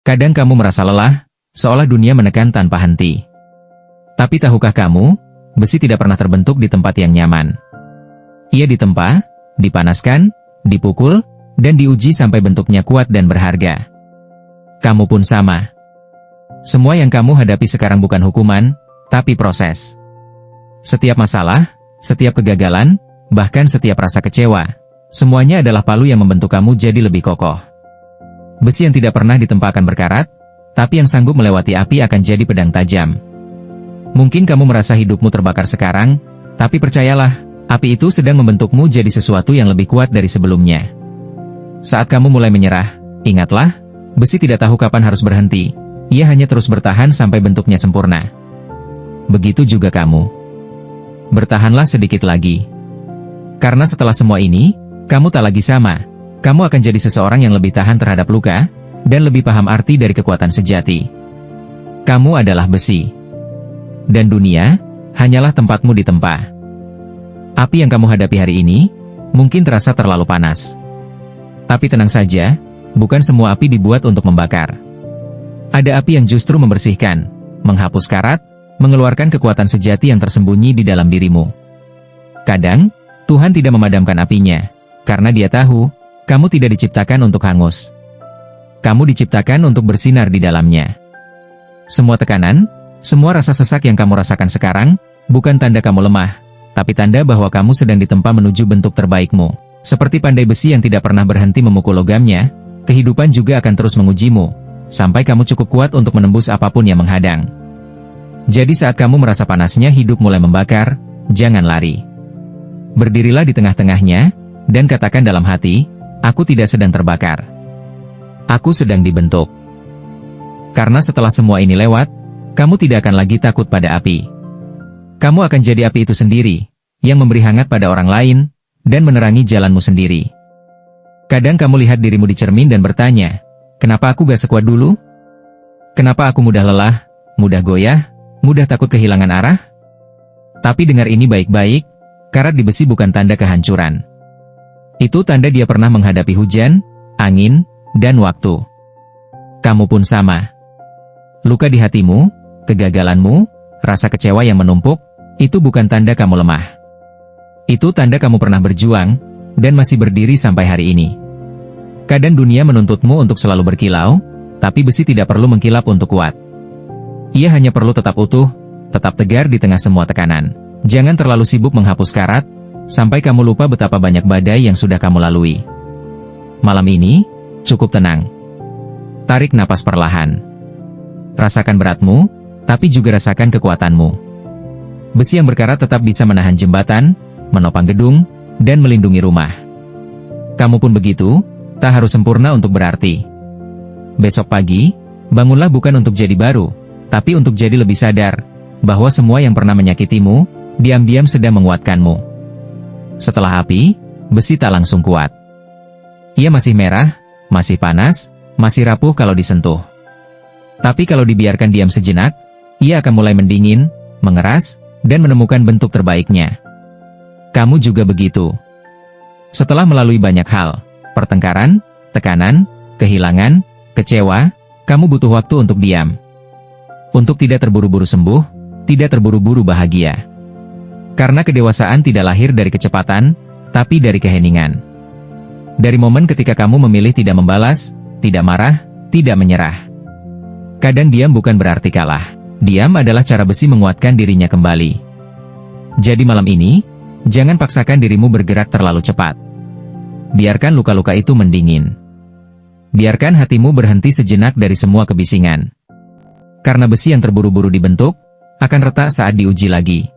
Kadang kamu merasa lelah, seolah dunia menekan tanpa henti. Tapi tahukah kamu, besi tidak pernah terbentuk di tempat yang nyaman. Ia ditempa, dipanaskan, dipukul, dan diuji sampai bentuknya kuat dan berharga. Kamu pun sama. Semua yang kamu hadapi sekarang bukan hukuman, tapi proses. Setiap masalah, setiap kegagalan, bahkan setiap rasa kecewa, semuanya adalah palu yang membentuk kamu jadi lebih kokoh. Besi yang tidak pernah ditempa akan berkarat, tapi yang sanggup melewati api akan jadi pedang tajam. Mungkin kamu merasa hidupmu terbakar sekarang, tapi percayalah, api itu sedang membentukmu jadi sesuatu yang lebih kuat dari sebelumnya. Saat kamu mulai menyerah, ingatlah, besi tidak tahu kapan harus berhenti, ia hanya terus bertahan sampai bentuknya sempurna. Begitu juga kamu. Bertahanlah sedikit lagi. Karena setelah semua ini, kamu tak lagi sama. Kamu akan jadi seseorang yang lebih tahan terhadap luka, dan lebih paham arti dari kekuatan sejati. Kamu adalah besi. Dan dunia, hanyalah tempatmu ditempa. Api yang kamu hadapi hari ini, mungkin terasa terlalu panas. Tapi tenang saja, bukan semua api dibuat untuk membakar. Ada api yang justru membersihkan, menghapus karat, mengeluarkan kekuatan sejati yang tersembunyi di dalam dirimu. Kadang, Tuhan tidak memadamkan apinya, karena Dia tahu, kamu tidak diciptakan untuk hangus. Kamu diciptakan untuk bersinar di dalamnya. Semua tekanan, semua rasa sesak yang kamu rasakan sekarang, bukan tanda kamu lemah, tapi tanda bahwa kamu sedang ditempa menuju bentuk terbaikmu. Seperti pandai besi yang tidak pernah berhenti memukul logamnya, kehidupan juga akan terus mengujimu, sampai kamu cukup kuat untuk menembus apapun yang menghadang. Jadi saat kamu merasa panasnya hidup mulai membakar, jangan lari. Berdirilah di tengah-tengahnya, dan katakan dalam hati, aku tidak sedang terbakar. Aku sedang dibentuk. Karena setelah semua ini lewat, kamu tidak akan lagi takut pada api. Kamu akan jadi api itu sendiri, yang memberi hangat pada orang lain, dan menerangi jalanmu sendiri. Kadang kamu lihat dirimu di cermin dan bertanya, kenapa aku gak sekuat dulu? Kenapa aku mudah lelah, mudah goyah, mudah takut kehilangan arah? Tapi dengar ini baik-baik, karat di besi bukan tanda kehancuran. Itu tanda dia pernah menghadapi hujan, angin, dan waktu. Kamu pun sama. Luka di hatimu, kegagalanmu, rasa kecewa yang menumpuk, itu bukan tanda kamu lemah. Itu tanda kamu pernah berjuang, dan masih berdiri sampai hari ini. Kadang dunia menuntutmu untuk selalu berkilau, tapi besi tidak perlu mengkilap untuk kuat. Ia hanya perlu tetap utuh, tetap tegar di tengah semua tekanan. Jangan terlalu sibuk menghapus karat, sampai kamu lupa betapa banyak badai yang sudah kamu lalui. Malam ini, cukup tenang. Tarik napas perlahan. Rasakan beratmu, tapi juga rasakan kekuatanmu. Besi yang berkarat tetap bisa menahan jembatan, menopang gedung, dan melindungi rumah. Kamu pun begitu, tak harus sempurna untuk berarti. Besok pagi, bangunlah bukan untuk jadi baru, tapi untuk jadi lebih sadar, bahwa semua yang pernah menyakitimu, diam-diam sedang menguatkanmu. Setelah api, besi tak langsung kuat. Ia masih merah, masih panas, masih rapuh kalau disentuh. Tapi kalau dibiarkan diam sejenak, ia akan mulai mendingin, mengeras, dan menemukan bentuk terbaiknya. Kamu juga begitu. Setelah melalui banyak hal, pertengkaran, tekanan, kehilangan, kecewa, kamu butuh waktu untuk diam. Untuk tidak terburu-buru sembuh, tidak terburu-buru bahagia. Karena kedewasaan tidak lahir dari kecepatan, tapi dari keheningan. Dari momen ketika kamu memilih tidak membalas, tidak marah, tidak menyerah. Kadang diam bukan berarti kalah. Diam adalah cara besi menguatkan dirinya kembali. Jadi malam ini, jangan paksakan dirimu bergerak terlalu cepat. Biarkan luka-luka itu mendingin. Biarkan hatimu berhenti sejenak dari semua kebisingan. Karena besi yang terburu-buru dibentuk, akan retak saat diuji lagi.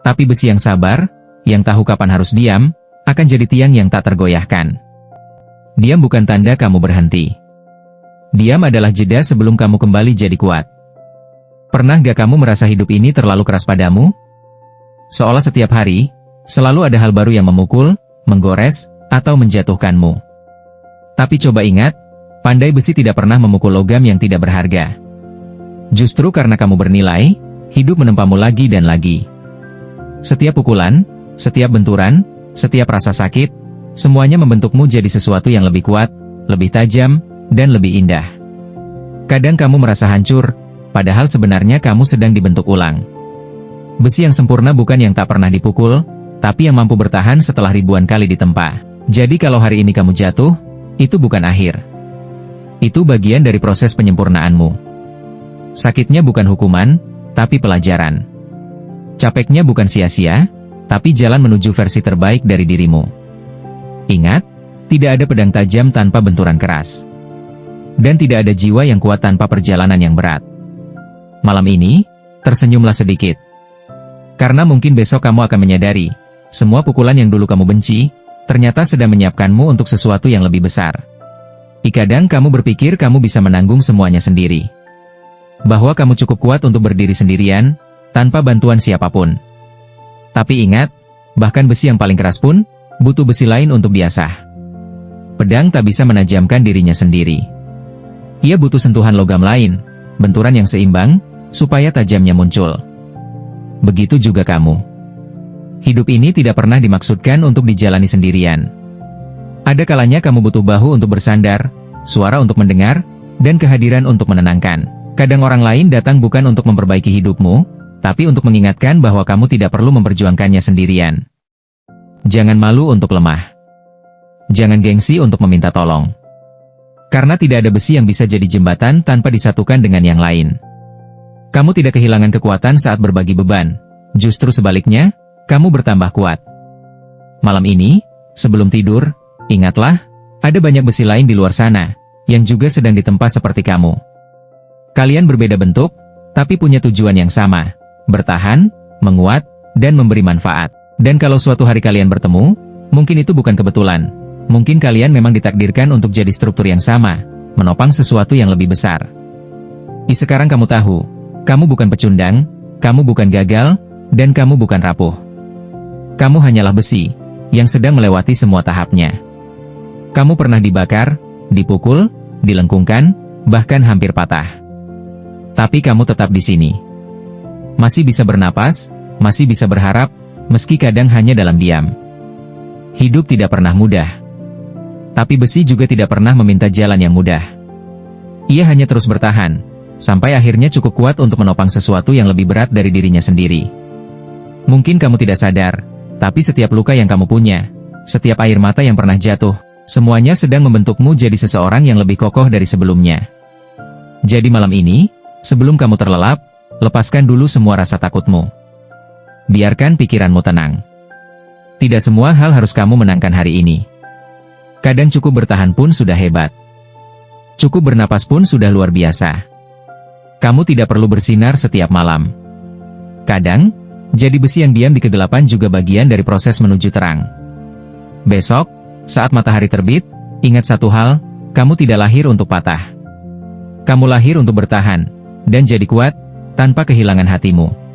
Tapi besi yang sabar, yang tahu kapan harus diam, akan jadi tiang yang tak tergoyahkan. Diam bukan tanda kamu berhenti. Diam adalah jeda sebelum kamu kembali jadi kuat. Pernah gak kamu merasa hidup ini terlalu keras padamu? Seolah setiap hari, selalu ada hal baru yang memukul, menggores, atau menjatuhkanmu. Tapi coba ingat, pandai besi tidak pernah memukul logam yang tidak berharga. Justru karena kamu bernilai, hidup menempamu lagi dan lagi. Setiap pukulan, setiap benturan, setiap rasa sakit, semuanya membentukmu jadi sesuatu yang lebih kuat, lebih tajam, dan lebih indah. Kadang kamu merasa hancur, padahal sebenarnya kamu sedang dibentuk ulang. Besi yang sempurna bukan yang tak pernah dipukul, tapi yang mampu bertahan setelah ribuan kali ditempa. Jadi kalau hari ini kamu jatuh, itu bukan akhir. Itu bagian dari proses penyempurnaanmu. Sakitnya bukan hukuman, tapi pelajaran. Capeknya bukan sia-sia, tapi jalan menuju versi terbaik dari dirimu. Ingat, tidak ada pedang tajam tanpa benturan keras. Dan tidak ada jiwa yang kuat tanpa perjalanan yang berat. Malam ini, tersenyumlah sedikit. Karena mungkin besok kamu akan menyadari, semua pukulan yang dulu kamu benci, ternyata sedang menyiapkanmu untuk sesuatu yang lebih besar. Kadang kamu berpikir kamu bisa menanggung semuanya sendiri. Bahwa kamu cukup kuat untuk berdiri sendirian, tanpa bantuan siapapun. Tapi ingat, bahkan besi yang paling keras pun, butuh besi lain untuk diasah. Pedang tak bisa menajamkan dirinya sendiri. Ia butuh sentuhan logam lain, benturan yang seimbang, supaya tajamnya muncul. Begitu juga kamu. Hidup ini tidak pernah dimaksudkan untuk dijalani sendirian. Ada kalanya kamu butuh bahu untuk bersandar, suara untuk mendengar, dan kehadiran untuk menenangkan. Kadang orang lain datang bukan untuk memperbaiki hidupmu, tapi untuk mengingatkan bahwa kamu tidak perlu memperjuangkannya sendirian. Jangan malu untuk lemah. Jangan gengsi untuk meminta tolong. Karena tidak ada besi yang bisa jadi jembatan tanpa disatukan dengan yang lain. Kamu tidak kehilangan kekuatan saat berbagi beban. Justru sebaliknya, kamu bertambah kuat. Malam ini, sebelum tidur, ingatlah, ada banyak besi lain di luar sana, yang juga sedang ditempa seperti kamu. Kalian berbeda bentuk, tapi punya tujuan yang sama, bertahan, menguat, dan memberi manfaat. Dan kalau suatu hari kalian bertemu, mungkin itu bukan kebetulan. Mungkin kalian memang ditakdirkan untuk jadi struktur yang sama, menopang sesuatu yang lebih besar. Sekarang kamu tahu, kamu bukan pecundang, kamu bukan gagal, dan kamu bukan rapuh. Kamu hanyalah besi, yang sedang melewati semua tahapnya. Kamu pernah dibakar, dipukul, dilengkungkan, bahkan hampir patah. Tapi kamu tetap di sini. Masih bisa bernapas, masih bisa berharap, meski kadang hanya dalam diam. Hidup tidak pernah mudah. Tapi besi juga tidak pernah meminta jalan yang mudah. Ia hanya terus bertahan, sampai akhirnya cukup kuat untuk menopang sesuatu yang lebih berat dari dirinya sendiri. Mungkin kamu tidak sadar, tapi setiap luka yang kamu punya, setiap air mata yang pernah jatuh, semuanya sedang membentukmu jadi seseorang yang lebih kokoh dari sebelumnya. Jadi malam ini, sebelum kamu terlelap, lepaskan dulu semua rasa takutmu. Biarkan pikiranmu tenang. Tidak semua hal harus kamu menangkan hari ini. Kadang cukup bertahan pun sudah hebat. Cukup bernapas pun sudah luar biasa. Kamu tidak perlu bersinar setiap malam. Kadang, jadi besi yang diam di kegelapan juga bagian dari proses menuju terang. Besok, saat matahari terbit, ingat satu hal, kamu tidak lahir untuk patah. Kamu lahir untuk bertahan, dan jadi kuat, tanpa kehilangan hatimu.